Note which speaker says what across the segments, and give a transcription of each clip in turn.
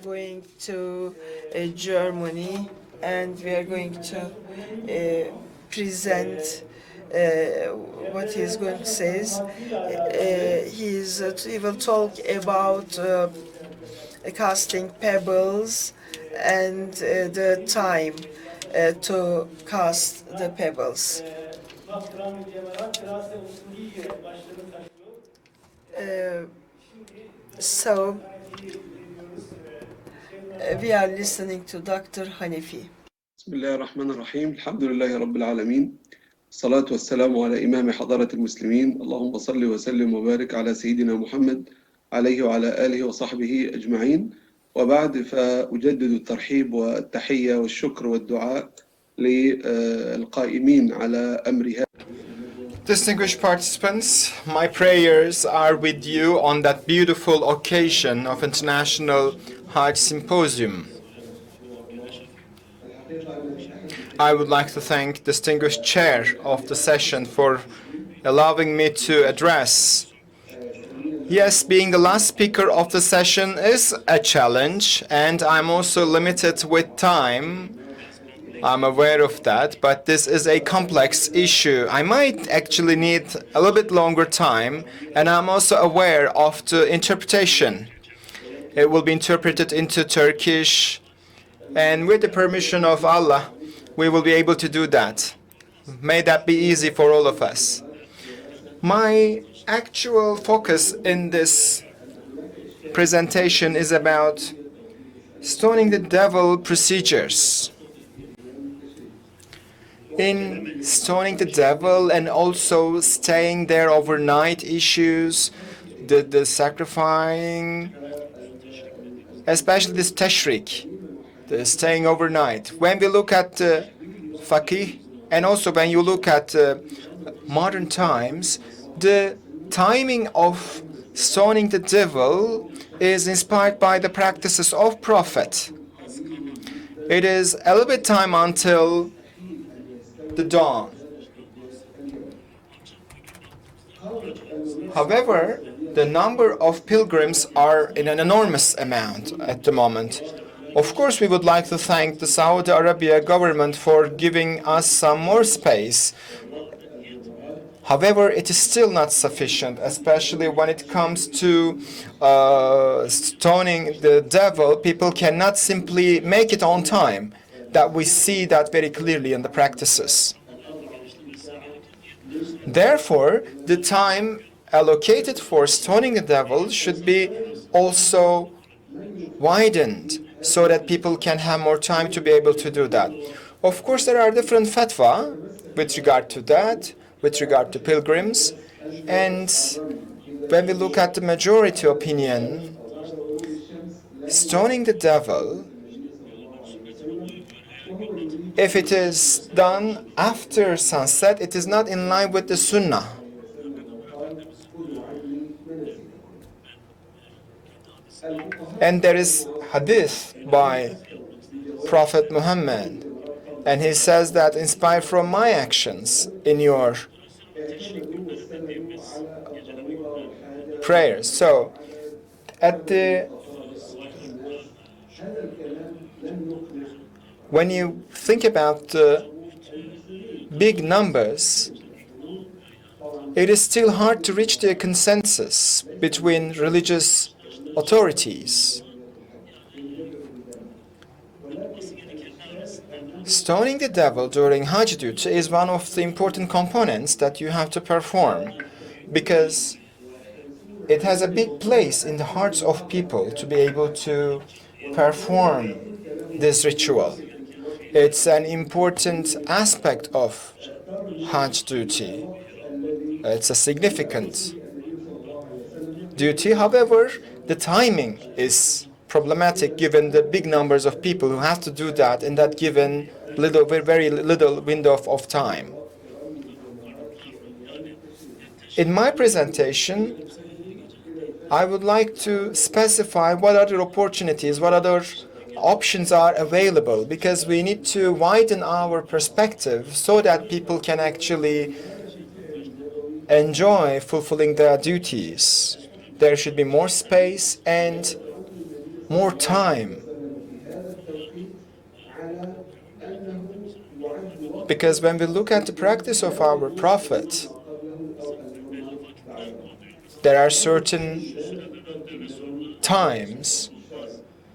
Speaker 1: going to Germany, and we are going to present what he is going to say. He will talk about casting pebbles and the time to cast the pebbles. So we are listening to Dr. Hanafi.
Speaker 2: بسم الله الرحمن الرحيم الحمد لله رب العالمين الصلاة والسلام على إمام حضرة المسلمين اللهم صل وسلم وبارك على سيدنا محمد عليه وعلى آله وصحبه أجمعين وبعد فأجدد الترحيب والتحية والشكر والدعاء للقائمين على أمر هذا.
Speaker 3: Distinguished participants, my prayers are with you on that beautiful occasion of International Hajj Symposium. I would like to thank distinguished chair of the session for allowing me to address. Yes, being the last speaker of the session is a challenge, and I'm also limited with time. I'm aware of that, but this is a complex issue. I might actually need a little bit longer time, and I'm also aware of the interpretation. It will be interpreted into Turkish, and with the permission of Allah, we will be able to do that. May that be easy for all of us. My actual focus in this presentation is about stoning the devil procedures. In stoning the devil and also staying there overnight issues, the sacrificing, especially this tashrik, the staying overnight. When we look at faqih, and also when you look at modern times, the timing of stoning the devil is inspired by the practices of Prophet. It is a little bit time until the dawn. However, the number of pilgrims are in an enormous amount at the moment. Of course, we would like to thank the Saudi Arabia government for giving us some more space. However, it is still not sufficient, especially when it comes to stoning the devil. People cannot simply make it on time. That we see that very clearly in the practices. Therefore, the time allocated for stoning the devil should be also widened so that people can have more time to be able to do that. Of course, there are different fatwa with regard to that, with regard to pilgrims, and when we look at the majority opinion, stoning the devil, if it is done after sunset, it is not in line with the Sunnah. And there is hadith by Prophet Muhammad, and he says that inspired from my actions in your prayers. So, when you think about big numbers, it is still hard to reach the consensus between religious authorities. Stoning the devil during Hajj duty is one of the important components that you have to perform, because it has a big place in the hearts of people to be able to perform this ritual. It's an important aspect of Hajj duty. It's a significant duty. However, the timing is problematic given the big numbers of people who have to do that in that given very little window of time. In my presentation, I would like to specify what other opportunities, what other options are available, because we need to widen our perspective so that people can actually enjoy fulfilling their duties. There should be more space, and more time. Because when we look at the practice of our Prophet, there are certain times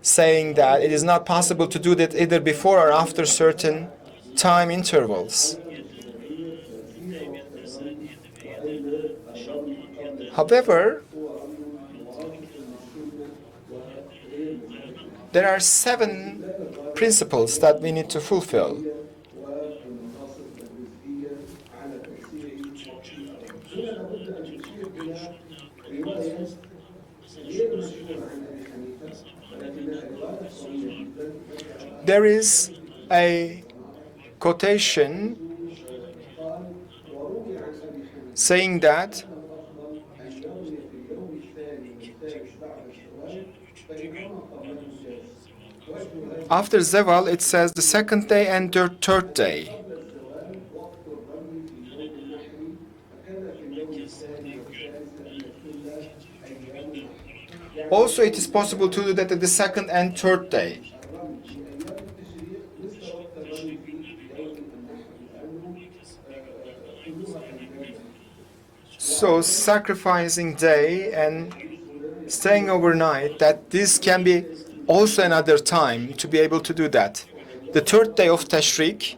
Speaker 3: saying that it is not possible to do that either before or after certain time intervals. However, there are 7 principles that we need to fulfill. There is a quotation saying that after Zawal it says the second day and the third day. Also, it is possible to do that at the second and third day. So, sacrificing day and staying overnight, that this can be also another time to be able to do that. The third day of Tashriq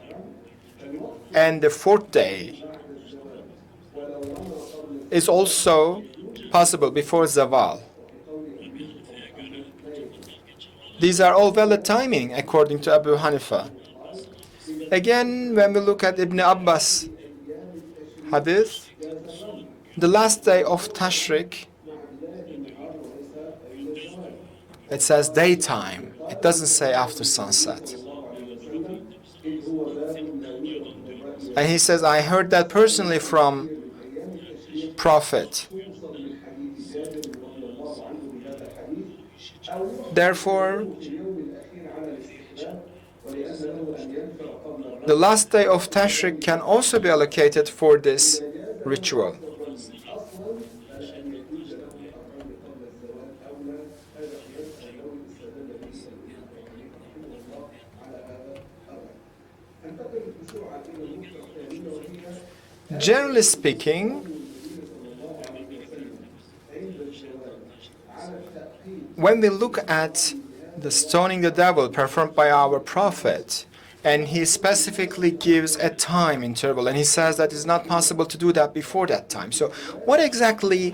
Speaker 3: and the fourth day is also possible before Zawal. These are all valid timing according to Abu Hanifa. Again, when we look at Ibn Abbas hadith, the last day of Tashriq, it says daytime. It doesn't say after sunset. And he says, I heard that personally from Prophet. Therefore, the last day of Tashriq can also be allocated for this ritual. Generally speaking, when we look at the stoning the devil performed by our Prophet, and he specifically gives a time interval, and he says that it's not possible to do that before that time. So what exactly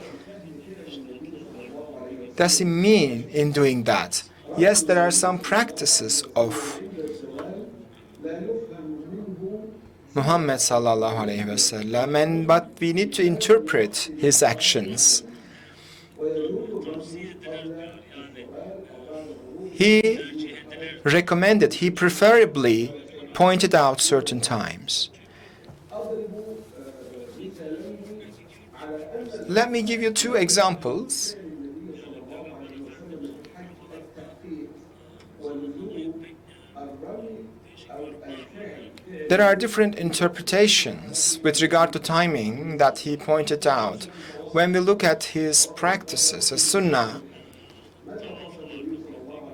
Speaker 3: does he mean in doing that? Yes, there are some practices of Muhammad sallallahu alayhi wasallam, but we need to interpret his actions. He recommended, he preferably pointed out certain times. Let me give you 2 examples. There are different interpretations with regard to timing that he pointed out. When we look at his practices, as sunnah,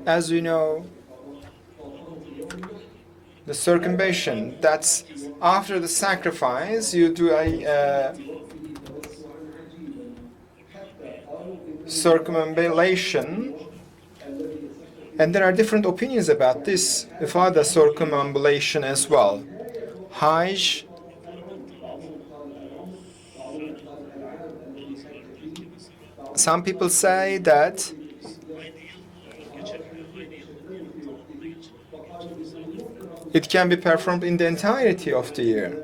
Speaker 3: as you know, the circumambulation, that's after the sacrifice, you do a circumambulation, and there are different opinions about this, the circumambulation as well. Hajj, some people say that it can be performed in the entirety of the year.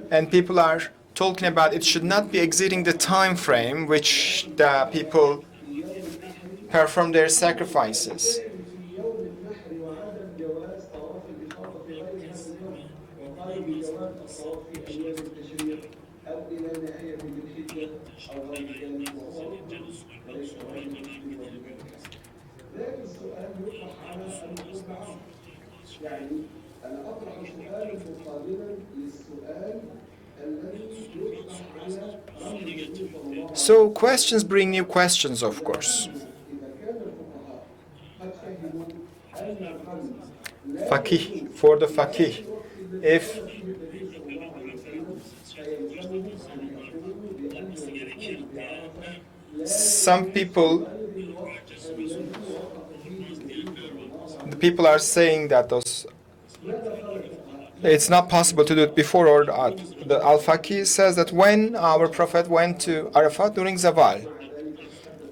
Speaker 3: And people are talking about it should not be exceeding the time frame which the people perform their sacrifices. So questions bring new questions, of course. Faqih, for the faqih, if some people, the people are saying that it's not possible to do it before or the Al-Faqih says that when our Prophet went to Arafat during Zawal,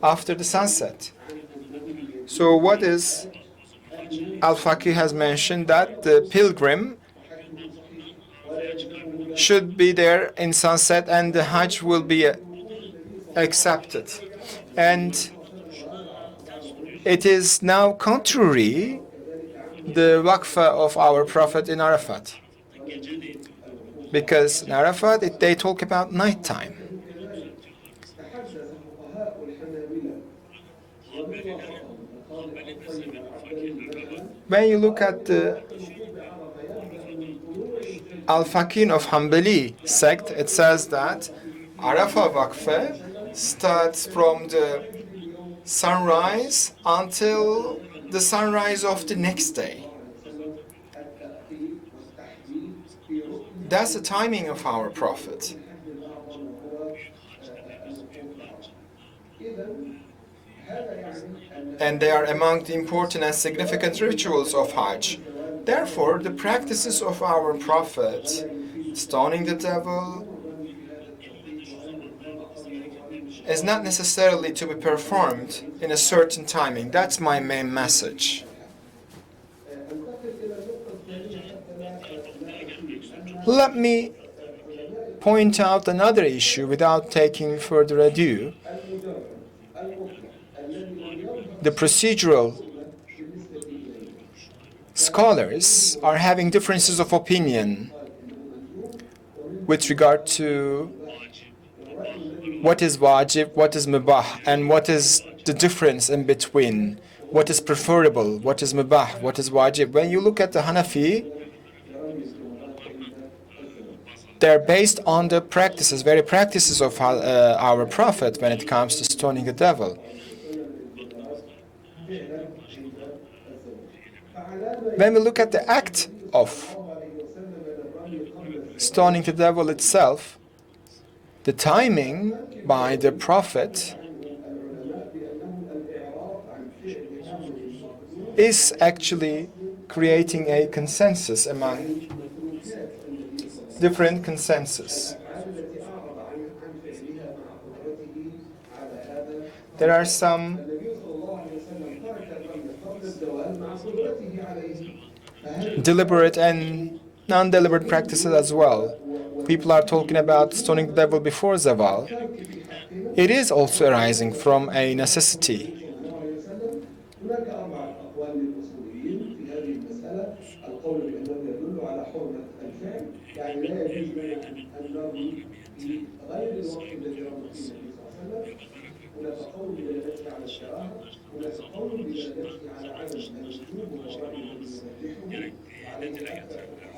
Speaker 3: after the sunset. So what is Al-Faqih has mentioned that the pilgrim should be there in sunset and the Hajj will be accepted. And it is now contrary the waqfa of our Prophet in Arafat. Because in Arafat, they talk about nighttime. When you look at the Al-Faqih of Hanbali sect, it says that Arafah waqfa starts from the sunrise until the sunrise of the next day. That's the timing of our Prophet. And they are among the important and significant rituals of Hajj. Therefore, the practices of our Prophet, stoning the devil, is not necessarily to be performed in a certain timing. That's my main message. Let me point out another issue without taking further ado. The procedural scholars are having differences of opinion with regard to what is wajib, what is mubah, and what is the difference in between, what is preferable, what is mubah, what is wajib. When you look at the Hanafi, they're based on the practices, very practices of our Prophet when it comes to stoning the devil. When we look at the act of stoning the devil itself, the timing by the Prophet is actually creating a consensus among different consensus. There are some deliberate and non-deliberate practices as well. People are talking about stoning the devil before Zawal. It is also arising from a necessity.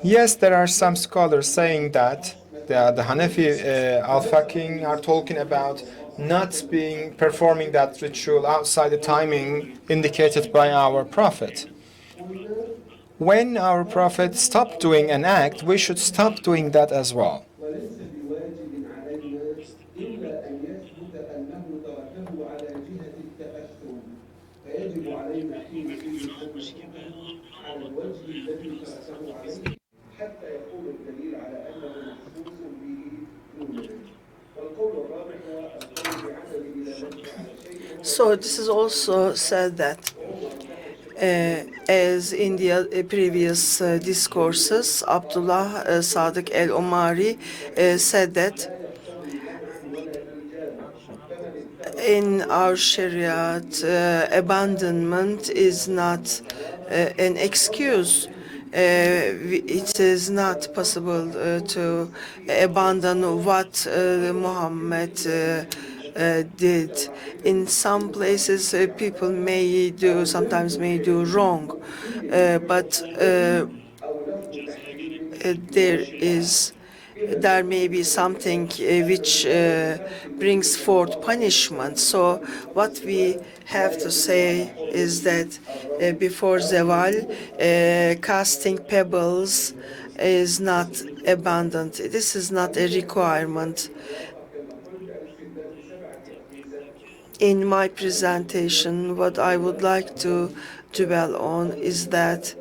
Speaker 3: Yes, there are some scholars saying that the Hanafi Al-Faqih are talking about not performing that ritual outside the timing indicated by our Prophet. When our Prophet stopped doing an act, we should stop doing that as well.
Speaker 1: So this is also said that, as in the previous discourses, Abdullah Sadiq el-Omari said that in our Shariat, abandonment is not an excuse. It is not possible to abandon what Muhammad did. In some places, people sometimes may do wrong, but there is there may be something which brings forth punishment. So what we have to say is that before Zeval, casting pebbles is not abundant. This is not a requirement. In my presentation, what I would like to dwell on is that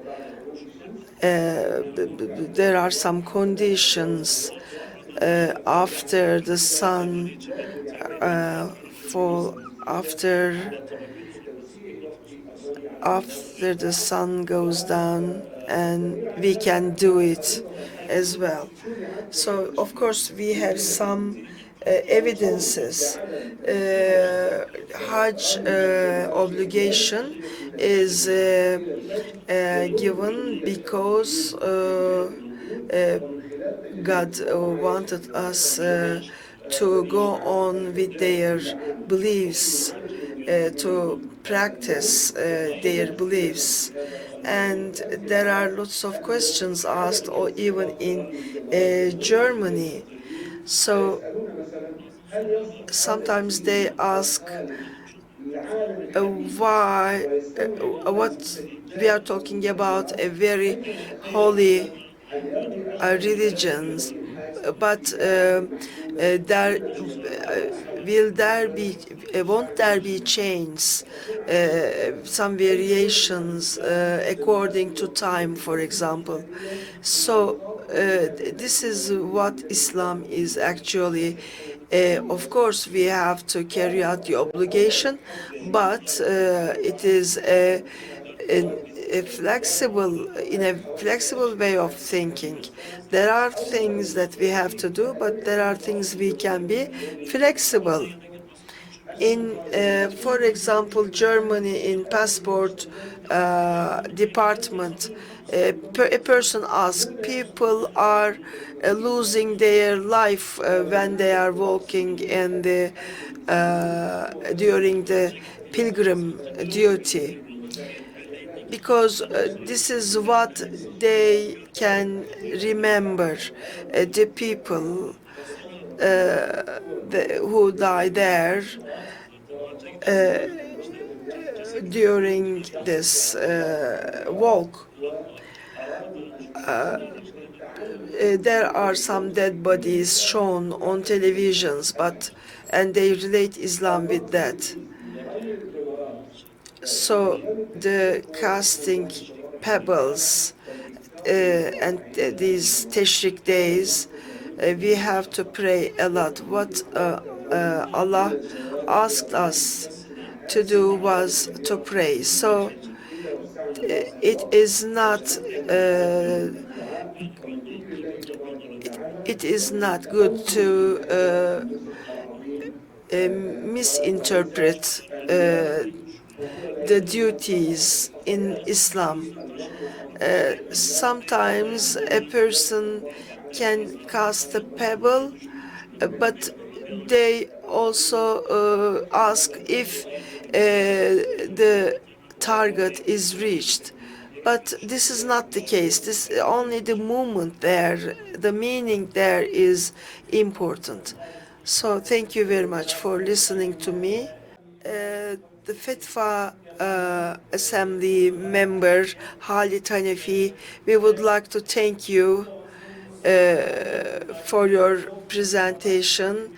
Speaker 1: there are some conditions after the sun fall, after the sun goes down, and we can do it as well. So, of course, we have some evidences. Hajj obligation is given because God wanted us to go on with their beliefs, to practice their beliefs. And there are lots of questions asked, or even in Germany. So sometimes they ask why, what we are talking about a very holy religions, but there won't there be changes, some variations according to time, for example. So this is what Islam is actually. Of course, we have to carry out the obligation, but it is a flexible way of thinking. There are things that we have to do, but there are things we can be flexible. In, for example, Germany, in passport department, a person asked, people are losing their life when they are walking in the during the pilgrim duty, because this is what they can remember, the people who die there during this walk. There are some dead bodies shown on televisions, and they relate Islam with that. So the casting pebbles and these Tashrik days, we have to pray a lot. What Allah asked us to do was to pray. So it is not good to misinterpret the duties in Islam. Sometimes a person can cast a pebble, but they also ask if the target is reached. But this is not the case. This only the movement there, the meaning there is important. So thank you very much for listening to me. The Fatwa Assembly member Khalid Hanafi, we would like to thank you for your presentation.